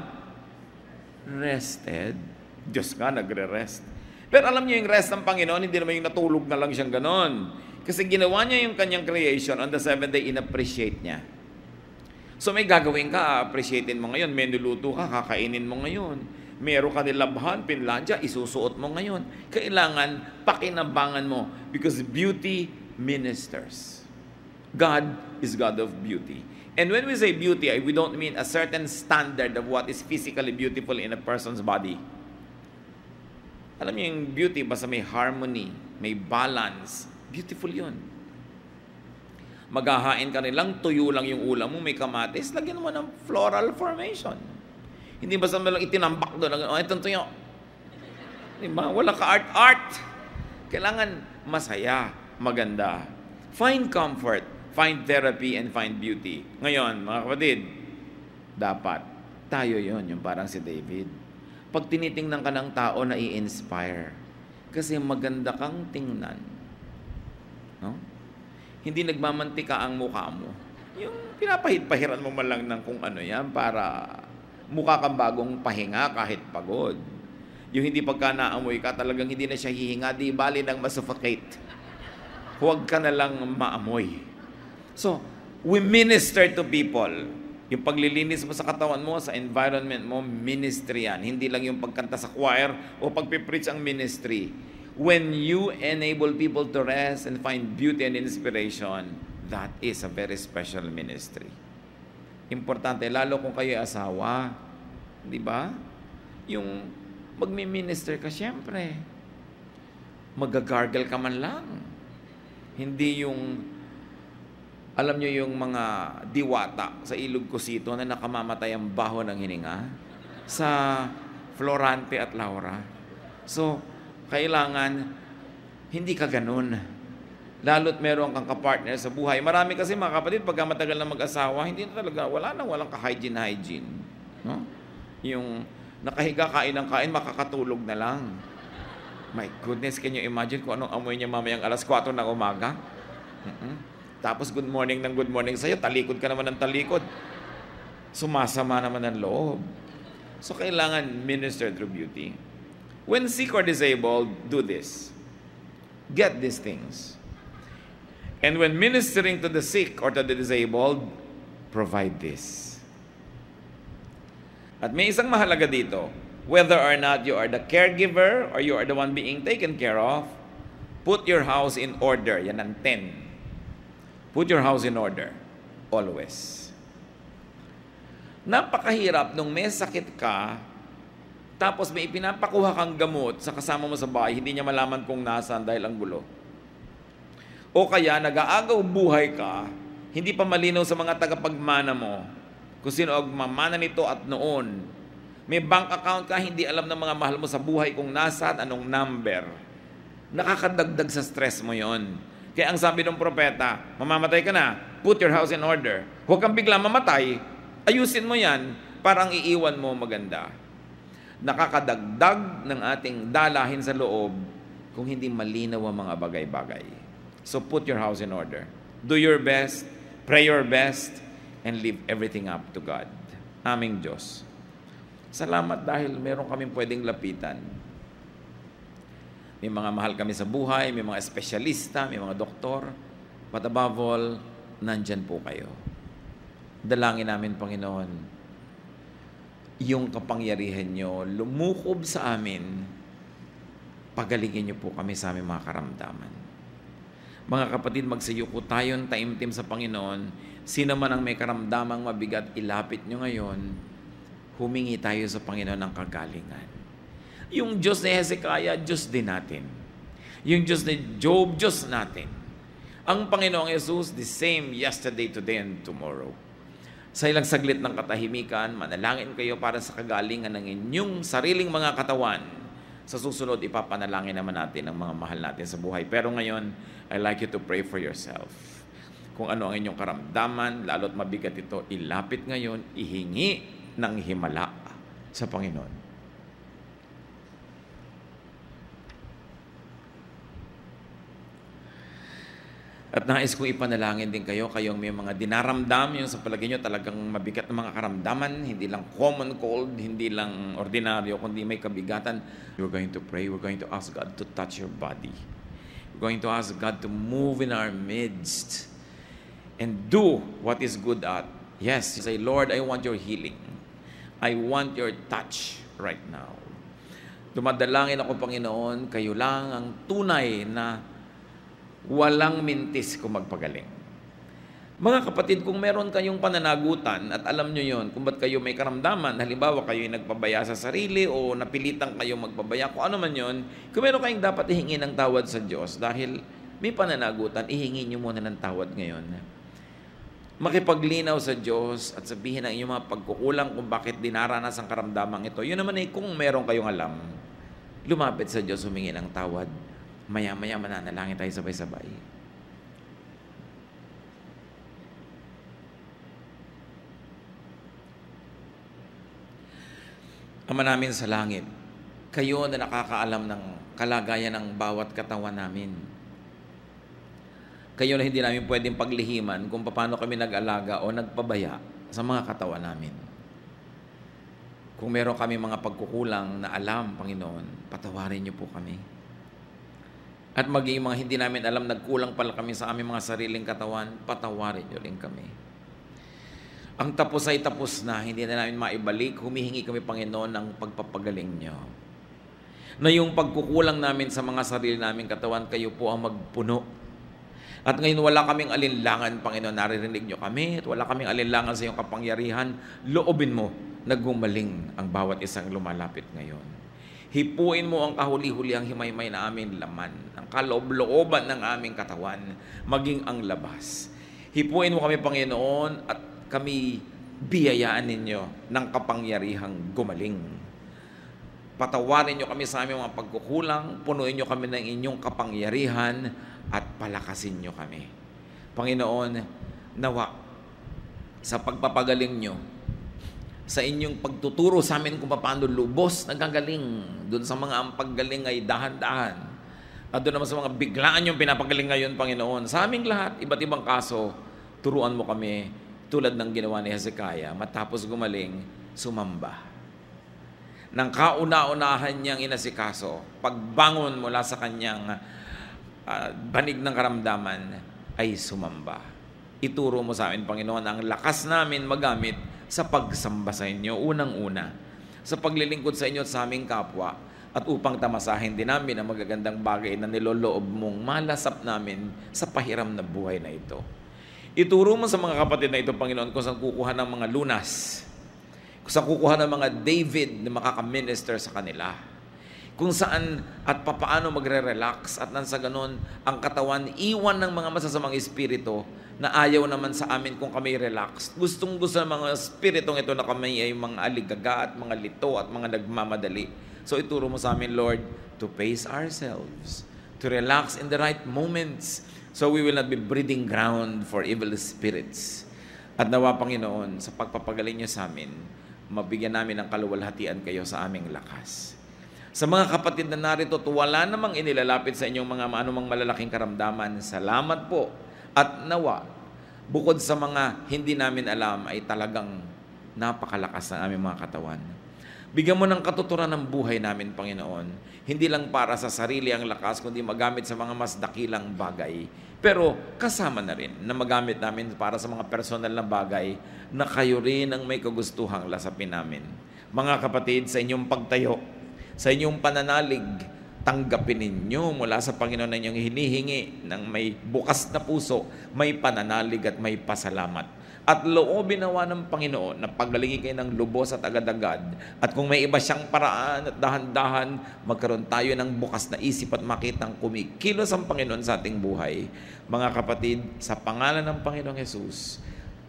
[SPEAKER 2] rested. Diyos nga, nagre-rest. Pero alam niyo yung rest ng Panginoon, hindi naman yung natulog na lang siyang ganon. Kasi ginawa niya yung kanyang creation, on the seventh day, in-appreciate niya. So may gagawin ka, appreciatein mo ngayon. May nuluto ka, kakainin mo ngayon. Meron ka nilabhan, pinladya, isusuot mo ngayon. Kailangan pakinabangan mo because beauty ministers. God is God of beauty. And when we say beauty, we don't mean a certain standard of what is physically beautiful in a person's body. Alam niyo yung beauty, basta may harmony, may balance. Beautiful yun. Maghahain ka nilang, tuyo lang yung ulam mo, may kamatis, lagyan mo ng floral formation. Hindi basta mo lang itinambak doon, itong tuyo. Diba? Wala ka art-art. Kailangan masaya, maganda. Find comfort, find therapy, and find beauty. Ngayon, mga kapatid, dapat tayo yon, yung parang si David. Pag tinitingnan ka ng tao, na-i-inspire. Kasi maganda kang tingnan. No? Hindi nagmamantika ang mukha mo. Yung pinapahid-pahiran mo man lang ng kung ano yan para mukha kang bagong pahinga kahit pagod. Yung hindi pagka naamoy ka, talagang hindi na siya hihinga, di bali nang masuffocate. Huwag ka na lang maamoy. So, we minister to people. Yung paglilinis mo sa katawan mo, sa environment mo, ministry yan. Hindi lang yung pagkanta sa choir o pagpipreach ang ministry. When you enable people to rest and find beauty and inspiration, that is a very special ministry. Importante, lalo kung kayo asawa, di ba? Yung magmi-minister ka, syempre, magagargle ka man lang. Hindi yung, alam nyo yung mga diwata sa Ilog Cosito na nakamamatay ang baho ng hininga sa Florante at Laura. So, kailangan, hindi ka ganun. Lalo't meron kang kapartner sa buhay. Marami kasi mga kapatid, pagka matagal na mag-asawa, hindi na talaga, walang ka-hygiene. No? Yung nakahiga, kain ng kain, makakatulog na lang. My goodness, can you imagine kung anong amoy niya mamayang alas 4 ng umaga? Tapos good morning sa'yo, talikod ka naman ng talikod. Sumasama naman ang loob. So kailangan minister through beauty. When sick or disabled, do this. Get these things. And when ministering to the sick or to the disabled, provide this. At may isang mahalaga dito, whether or not you are the caregiver or you are the one being taken care of, put your house in order. Yan ang 10. Put your house in order. Always. Napakahirap nung may sakit ka, tapos may ipinapakuha kang gamot sa kasama mo sa bahay, hindi niya malaman kung nasaan dahil ang gulo. O kaya nag-aagaw buhay ka, hindi pa malinaw sa mga tagapagmana mo kung sino ang mamana nito at noon. May bank account ka, hindi alam ng mga mahal mo sa buhay kung nasaan, anong number. Nakakadagdag sa stress mo yon. Kaya ang sabi ng propeta, mamamatay ka na, put your house in order. Huwag kang bigla mamatay, ayusin mo yan, parang iiwan mo maganda. Nakakadagdag ng ating dalahin sa loob kung hindi malinaw ang mga bagay-bagay. So put your house in order. Do your best, pray your best, and leave everything up to God. Aming Diyos. Salamat dahil meron kaming pwedeng lapitan. May mga mahal kami sa buhay, may mga espesyalista, may mga doktor. But above all, nandyan po kayo. Dalangin namin, Panginoon, yung kapangyarihan nyo, lumukob sa amin, pagalingin nyo po kami sa aming mga karamdaman. Mga kapatid, magsayuko tayong taimtim sa Panginoon. Sino man ang may karamdamang mabigat, ilapit nyo ngayon. Humingi tayo sa Panginoon ng kagalingan. Yung Diyos ni Hezekiah, Diyos din natin. Yung Diyos ni Job, Diyos natin. Ang Panginoong Yesus, the same yesterday, today, and tomorrow. Sa ilang saglit ng katahimikan, manalangin kayo para sa kagalingan ng inyong sariling mga katawan. Sa susunod, ipapanalangin naman natin ang mga mahal natin sa buhay. Pero ngayon, I'd like you to pray for yourself. Kung ano ang inyong karamdaman, lalo't mabigat ito, ilapit ngayon, ihingi ng himala sa Panginoon. At nais kong ipanalangin din kayo, kayong may mga dinaramdam, yung sa palagay nyo talagang mabigat na mga karamdaman, hindi lang common cold, hindi lang ordinaryo, kundi may kabigatan. We're going to pray, we're going to ask God to touch your body. We're going to ask God to move in our midst and do what is good at. Yes, you say, Lord, I want your healing. I want your touch right now. Dumadalangin ako, Panginoon, kayo lang ang tunay na walang mintis kung magpagaling. Mga kapatid, kung meron kayong pananagutan at alam nyo yon kung ba't kayo may karamdaman, halimbawa kayo nagpabaya sa sarili o napilitan kayo magpabaya, kung ano man yon, kung meron kayong dapat ihingi ng tawad sa Diyos dahil may pananagutan, ihingi nyo muna ng tawad ngayon. Makipaglinaw sa Diyos at sabihin ang inyong mga pagkukulang kung bakit dinaranas ang karamdamang ito. Yun naman ay kung meron kayong alam, lumapit sa Diyos, humingi ng tawad. Maya-maya mananalangin tayo sabay-sabay. Ama namin sa langit, kayo na nakakaalam ng kalagayan ng bawat katawan namin. Kayo na hindi namin pwedeng paglihiman kung paano kami nag-alaga o nagpabaya sa mga katawan namin. Kung meron kami mga pagkukulang na alam, Panginoon, patawarin niyo po kami. At maging mga hindi namin alam, nagkulang pala kami sa aming mga sariling katawan, patawarin niyo rin kami. Ang tapos ay tapos na, hindi na namin maibalik, humihingi kami, Panginoon, ng pagpapagaling niyo. Na yung pagkukulang namin sa mga sarili naming katawan, kayo po ang magpuno. At ngayon wala kaming alinlangan, Panginoon, naririnig niyo kami, at wala kaming alinlangan sa iyong kapangyarihan, loobin mo na gumaling ang bawat isang lumalapit ngayon. Hipuin mo ang kahuli-huli ang himay-may na aming laman, ang kaloob-looban ng aming katawan, maging ang labas. Hipuin mo kami, Panginoon, at kami biyayaan ninyo ng kapangyarihang gumaling. Patawarin niyo kami sa aming mga pagkukulang, punuin niyo kami ng inyong kapangyarihan, at palakasin niyo kami. Panginoon, nawa, sa pagpapagaling niyo, sa inyong pagtuturo sa amin kung paano lubos nagagaling. Doon sa mga ang paggaling ay dahan-dahan. At doon naman sa mga biglaan yung pinapagaling ngayon, Panginoon. Sa aming lahat, iba't ibang kaso, turuan mo kami tulad ng ginawa ni Hezekiah. Matapos gumaling, sumamba. Nang kauna-unahan niyang inasikaso, pagbangon mula sa kanyang banig ng karamdaman, ay sumamba. Ituro mo sa amin, Panginoon, ang lakas namin magamit sa pagsamba sa inyo, unang-una, sa paglilingkod sa inyo at sa aming kapwa, at upang tamasahin din namin ang magagandang bagay na niloloob mong malasap namin sa pahiram na buhay na ito. Ituro mo sa mga kapatid na ito, Panginoon, kung saan kukuha ng mga lunas, kung saan kukuha ng mga David na makaka-minister sa kanila, kung saan at papaano magre-relax at nang sa ganun, ang katawan iwan ng mga masasamang espiritu na ayaw naman sa amin kung kami relax. Gustong-gusto ng mga espiritong ito na kami ay mga aligaga at mga lito at mga nagmamadali. So ituro mo sa amin, Lord, to pace ourselves, to relax in the right moments, so we will not be breeding ground for evil spirits. At nawa, Panginoon, sa pagpapagaling niyo sa amin, mabigyan namin ng kaluwalhatian kayo sa aming lakas. Sa mga kapatid na narito, wala namang inilalapit sa inyong mga anumang malalaking karamdaman, salamat po. At nawa, bukod sa mga hindi namin alam, ay talagang napakalakas ng aming mga katawan. Bigyan mo ng katuturan ng buhay namin, Panginoon. Hindi lang para sa sarili ang lakas, kundi magamit sa mga mas dakilang bagay. Pero kasama na rin na magamit namin para sa mga personal na bagay na kayo rin ang may kagustuhang lasapin namin. Mga kapatid, sa inyong pagtayo, sa inyong pananalig, tanggapin ninyo mula sa Panginoon na inyong hinihingi ng may bukas na puso, may pananalig at may pasalamat. At loobin nawa ng Panginoon na paggalingin kayo ng lubos at agad-agad. At kung may iba siyang paraan at dahan-dahan, magkaroon tayo ng bukas na isip at makitang kumikilos ang Panginoon sa ating buhay. Mga kapatid, sa pangalan ng Panginoong Hesus,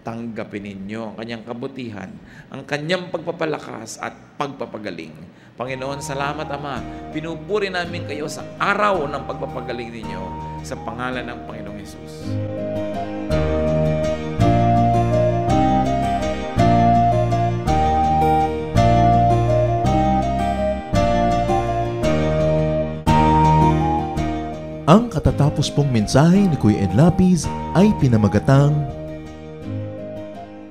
[SPEAKER 2] tanggapin ninyo ang kanyang kabutihan, ang kanyang pagpapalakas at pagpapagaling. Panginoon, salamat Ama. Pinupuri namin kayo sa araw ng pagpapagaling ninyo sa pangalan ng Panginoong Hesus.
[SPEAKER 1] Ang katatapos pong mensahe ni Kuya Ed Lapiz ay pinamagatang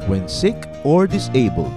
[SPEAKER 1] When Sick or Disabled.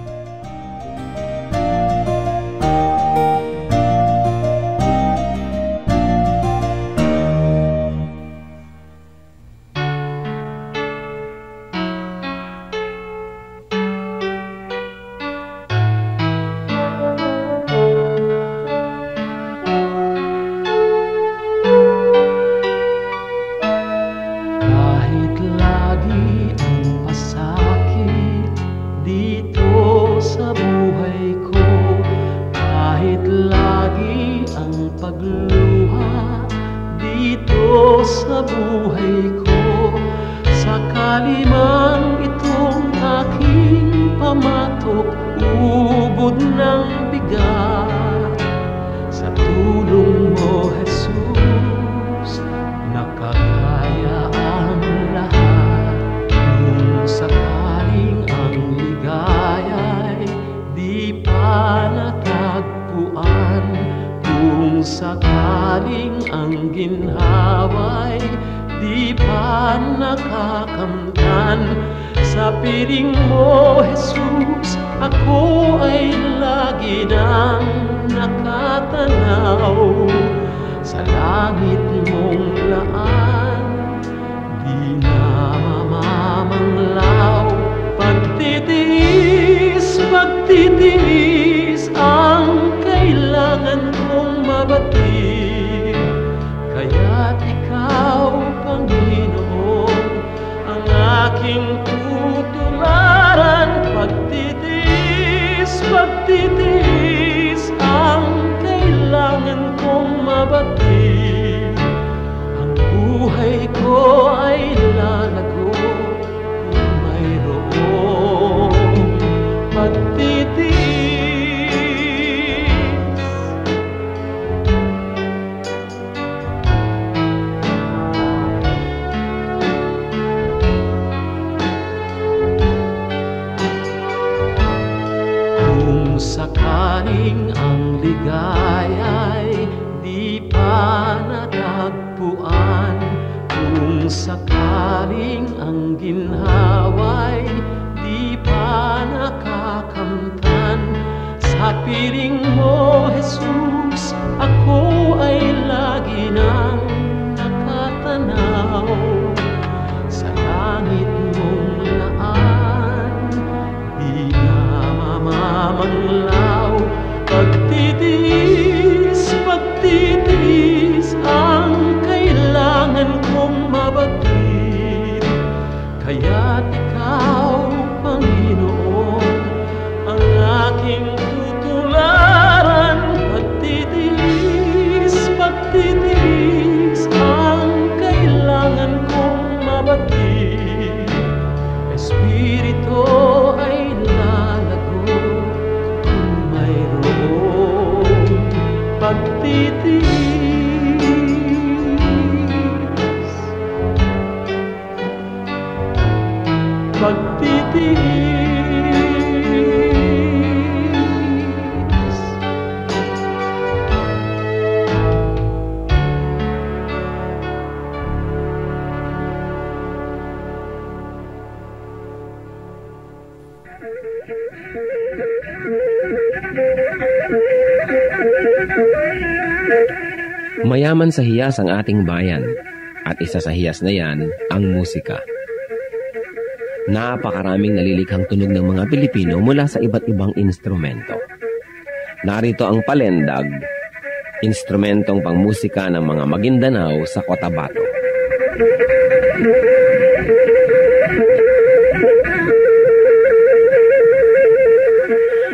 [SPEAKER 3] Sakaling ang ginhaway di pa nakakamtan, sa piling mo, Jesus, ako ay lagi nang nakatanaw. Sa langit mong laan, di na mamamanglaw. Pagtitiis, pagtitiis ang kailangan kong mabatid. Kaya't ikaw, Panginoon, ang aking tutularan. Pagtitiis, pagtitiis ang kailangan kong mabatid. Ang buhay ko ay lalago kung mayroong pagtitiis. Kung sakaling ang ligaya'y di pa natagpuan, kung sakaling ang ginhawa'y di pa nakakamtan, sa piling mo, Jesus, ako ay lagi nang nakatanaw. Sa langit mong laan, di na mamamanglaw. Pagtitiis, pagtitiis ang kailangan kong mabatid. Kaya't ikaw, Panginoon, ang aking tutularan. Pagtitiis, pagtitiis ang kailangan kong mabatid. Espiritu ay lalago kung mayroong pagtitiis. Pagtitiis.
[SPEAKER 4] Mayaman sa hiyas ang ating bayan, at isa sa hiyas na yan ang musika. Napakaraming nalilikhang tunog ng mga Pilipino mula sa iba't ibang instrumento. Narito ang palendag, instrumentong pangmusika ng mga Maguindanao sa Cotabato.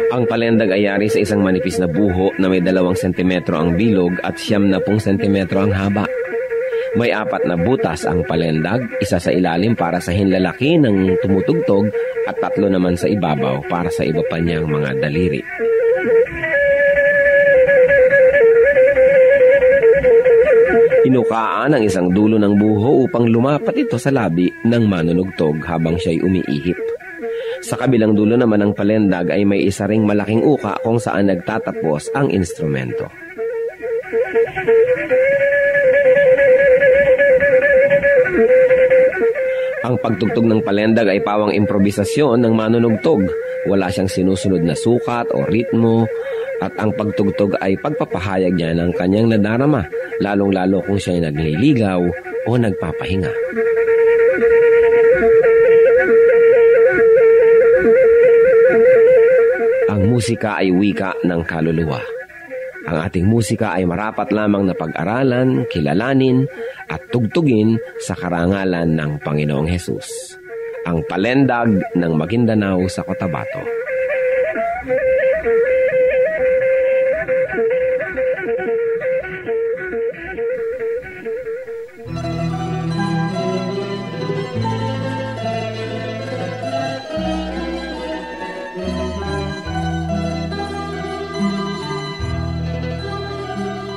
[SPEAKER 4] Ang palendag ay yari sa isang manipis na buho na may 2 sentimetro ang bilog at 90 sentimetro ang haba. May 4 na butas ang palendag, isa sa ilalim para sa hinlalaki ng tumutugtog at 3 naman sa ibabaw para sa iba pa niyang mga daliri. Inukaan ang isang dulo ng buho upang lumapat ito sa labi ng manunugtog habang siya'y umiihip. Sa kabilang dulo naman ng palendag ay may isa ring malaking uka kung saan nagtatapos ang instrumento. pagtugtog ng palendag ay pawang improvisasyon ng manunugtog. Wala siyang sinusunod na sukat o ritmo, at ang pagtugtog ay pagpapahayag niya ng kanyang nadarama, lalong-lalo kung siya ay nagliligaw o nagpapahinga. Ang musika ay wika ng kaluluwa. Ang ating musika ay marapat lamang na pag-aralan, kilalanin, at tugtugin sa karangalan ng Panginoong Hesus. Ang palendag ng Maguindanao sa Cotabato.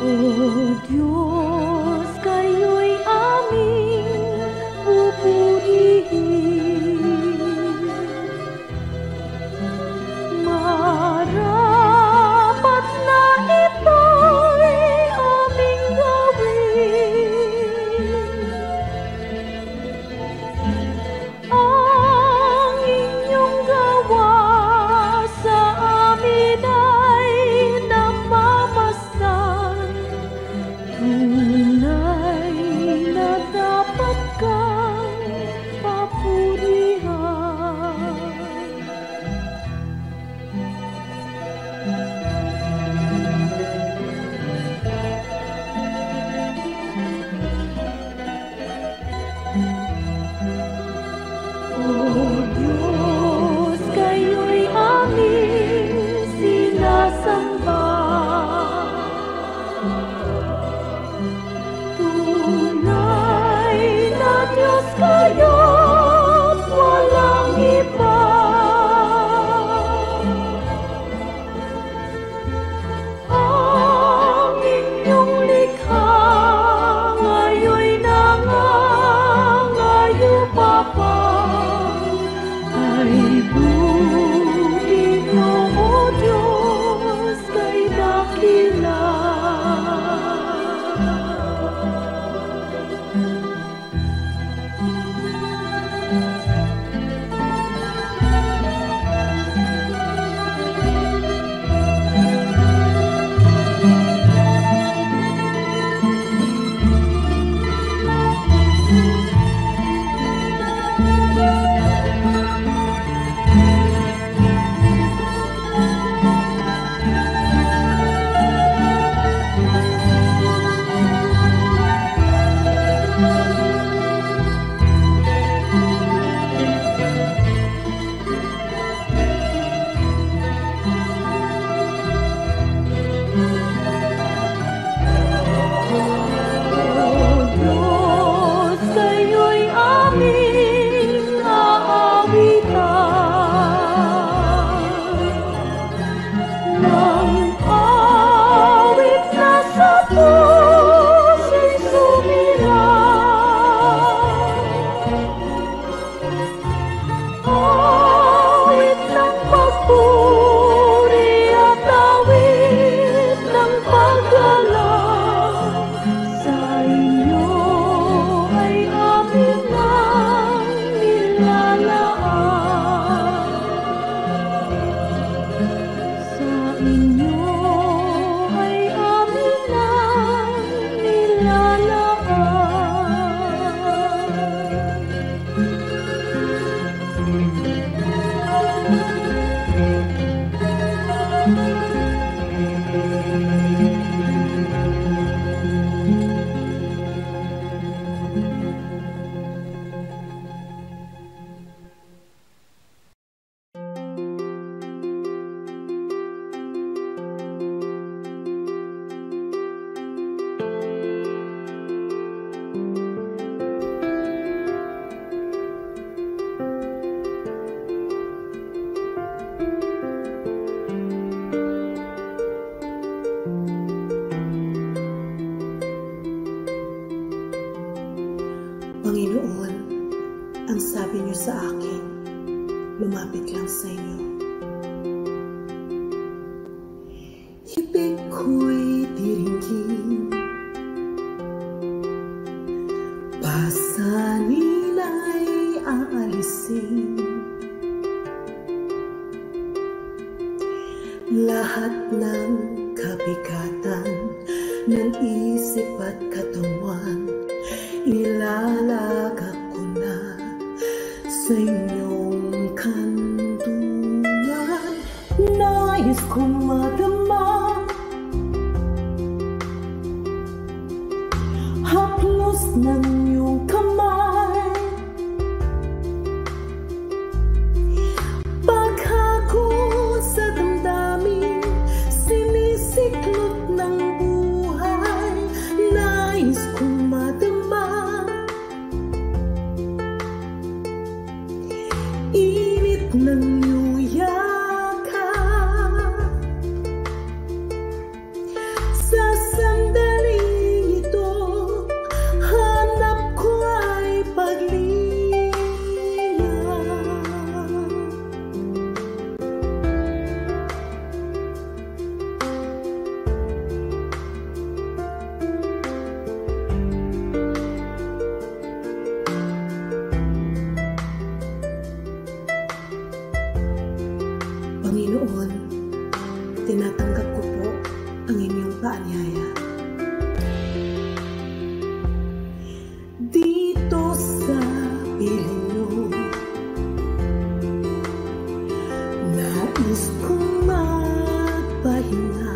[SPEAKER 5] O Diyos, kayo'y aming pupurihin. Marapat na ito'y aming gawin. Ang inyong gawa sa amin ay namamasdan. Tunay na dapat kang papurihan. O Diyos, kayo'y aming sinasamba. Tunay na Diyos kayo't walang iba. Ang inyong likha ngayon'y nangangayo pa pa. Ay buti niyo, O Diyos, kay dakila. O Diyos, kayo'y aming aawitan. Nang awit na sa puso'y sumirang. Awit ng pagpuri at awit ng paggalang. Sa inyo ay amin ang nilalaan. Sa inyo ay amin ang nilalaan.
[SPEAKER 6] Panginoon, ang sabi niyo sa akin, lumapit lang sa inyo. Ibig ko'y diringgin, pasanin ay Lahat ng kabigatan ng isip at katawan, ilalagak ko na sa inyong kanlungan. Nais kong madama haplos ng iyong kamay, paghako sa damdamin, sinisiklot ng buhay. Nais kong madama init ng iyong yakap. Sa sandaling ito, hanap ko ay paglingap. Panginoon, tinatanggap ko po ang inyong paanyaya. Dito sa piling niyo, nais kong magpahinga.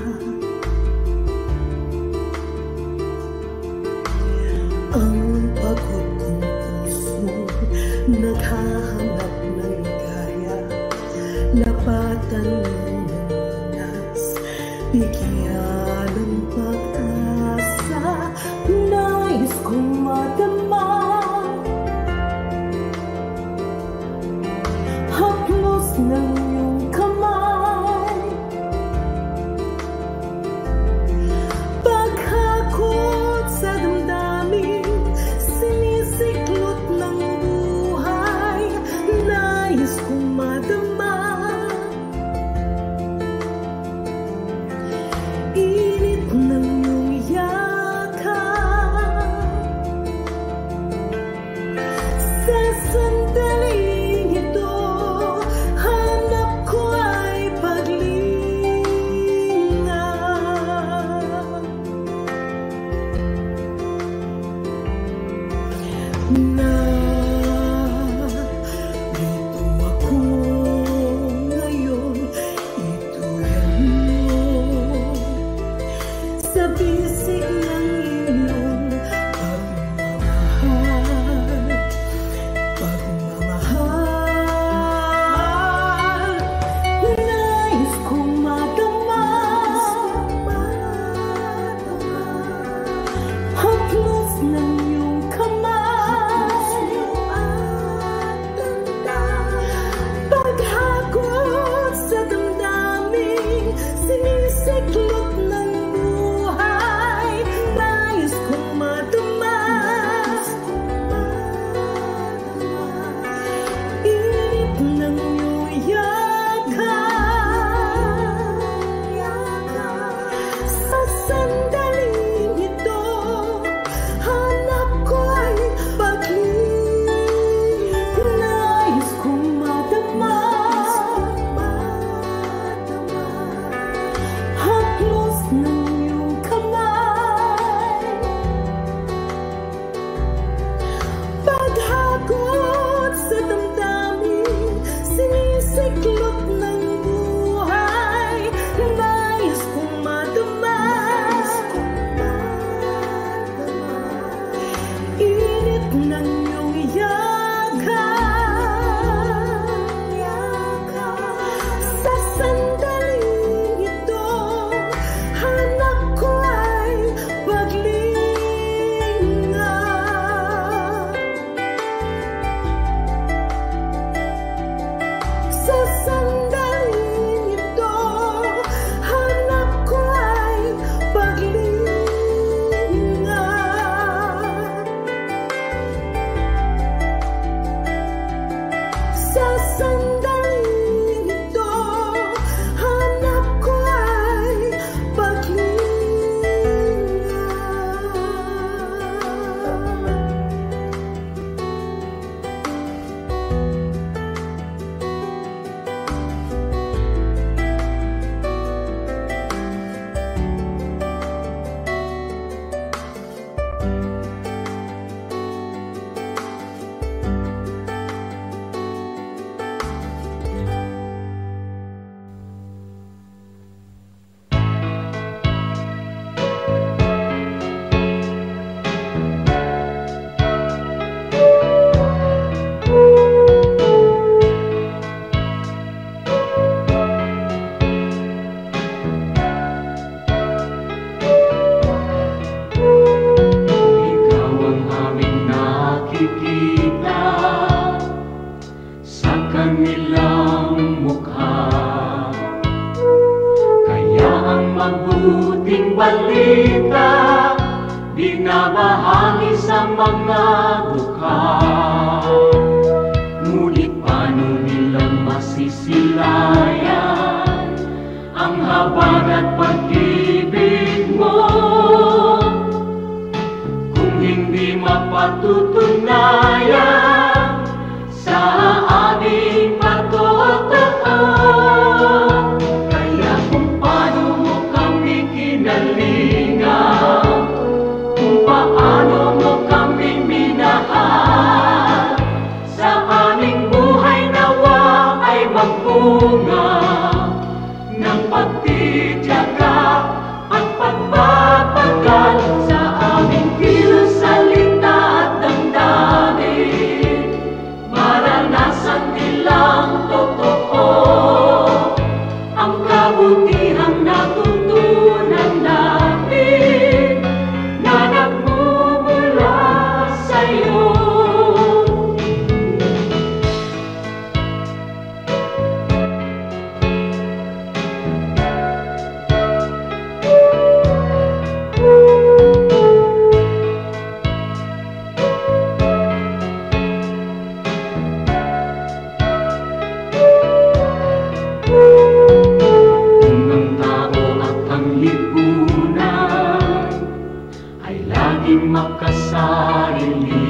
[SPEAKER 6] Ang pagod kong puso naghahanap ng ligaya. Lapatan mo ng lunas, bigyan ng pag-asa. Nais kong madama haplos ng iyong kamay, paghakot sa damdamin,
[SPEAKER 3] mabuting balita, binabahagi sa mga dukha. Ngunit paano nilang masisilayan ang habag at pag-ibig mo kung hindi mapatutunayan sa aming patotoo? Kaya kung paano mo kami kinalingan, kung paano mo kami minahal, sa aming buhay nawa ay magbunga ng pagtitiyaga at pagpapagal sa aming kilos, salita at damdamin. Maranasan nilang totoo ang kabutihang natutunan namin na nagmumula sa'yo. Kung ang tao at ang lipunan ay laging makasarili,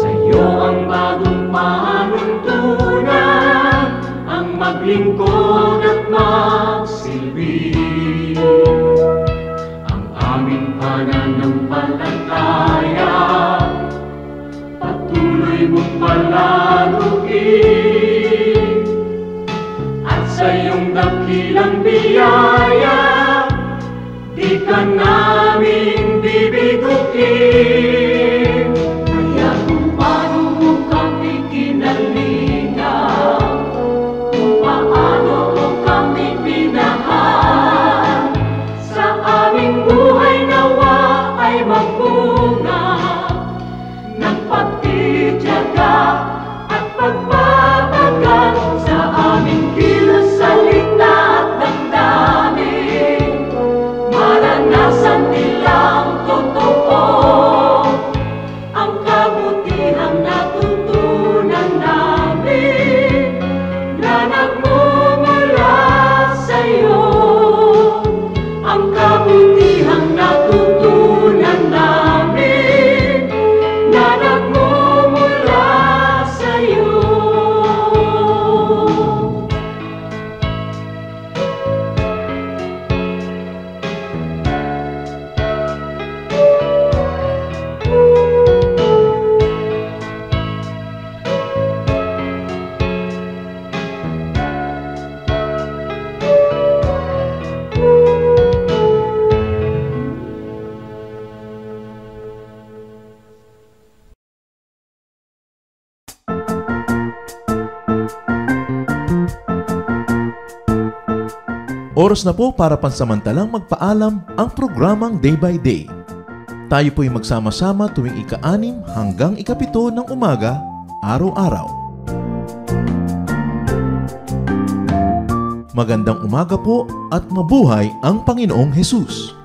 [SPEAKER 3] sa'yo ang bagong panuntunan, ang maglingkod at magsilbi. Ang aming pananampalataya patuloy mong palaluin, at sa iyong dakilang biyaya di ka namin bibiguin. Kaya kung paano mo kami kinalingan, kung paano mo kami minahal, sa aming buhay nawa ay magbunga ng pagtitiyaga at pagpapagal sa aming kilos, salita at damdamin. Maranasan nilang totoo ang kabutihang natutunan namin na nagmumula sa'yo. Ang kabutihang natutunan namin na nagmumula sa'yo.
[SPEAKER 1] Oras na po para pansamantalang magpaalam ang programang Day by Day. Tayo po'y magsama-sama tuwing ika-6 hanggang ika-7 ng umaga, araw-araw. Magandang umaga po at mabuhay ang Panginoong Hesus!